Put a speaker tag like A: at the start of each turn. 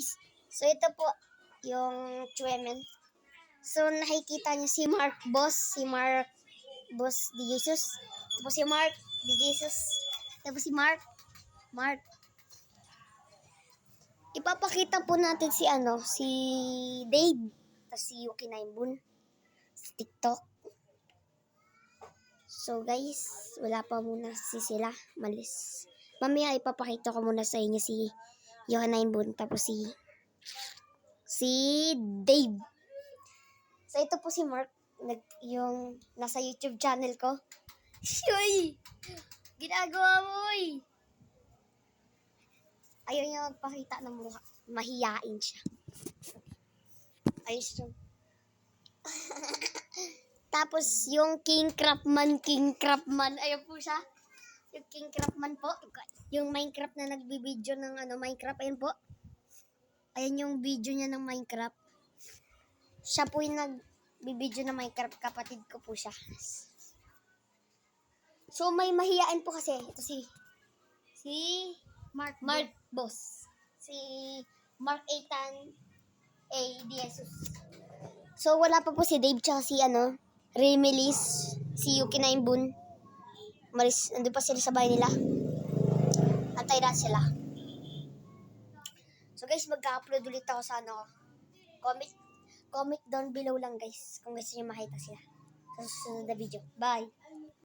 A: guys. So ito po yung Chuemen. So nakikita niyo si Mark Boss, Boss Di Jesus. Ito po si Mark Di Jesus. Ito po si Mark. Ipapakita po natin si Dave. Tapos si Yuki Naimbun sa TikTok. So guys, wala pa muna sila. Malis. Mamaya ipapakita ko muna sa inyo si Yuki Naimbun. Tapos si Dave. So ito po si Mark. Yung nasa YouTube channel ko. Shoy! Ginagawa mo eh! Ayaw niya magpakita ng mukha. Mahiyain siya. Ayos siya. Tapos yung King Crapman. Ayun po siya. Yung King Crapman po. Yung Minecraft na nagbibideo ng Minecraft. Ayun po. Ayan yung video niya ng Minecraft. Siya po yung nagbibideo ng Minecraft. Kapatid ko po siya. So may mahiyain po kasi. Ito si Mark Boss. Si Mark Eitan A. Jesus. So wala pa po si Dave tsaka si Remilis, si Yuki Naimbun. Nandun pa sila sa bahay nila. Antay na sila. So guys, mag-upload ulit ako sa comment down below lang guys kung gusto niyo makita sila sa susunod na video. Bye!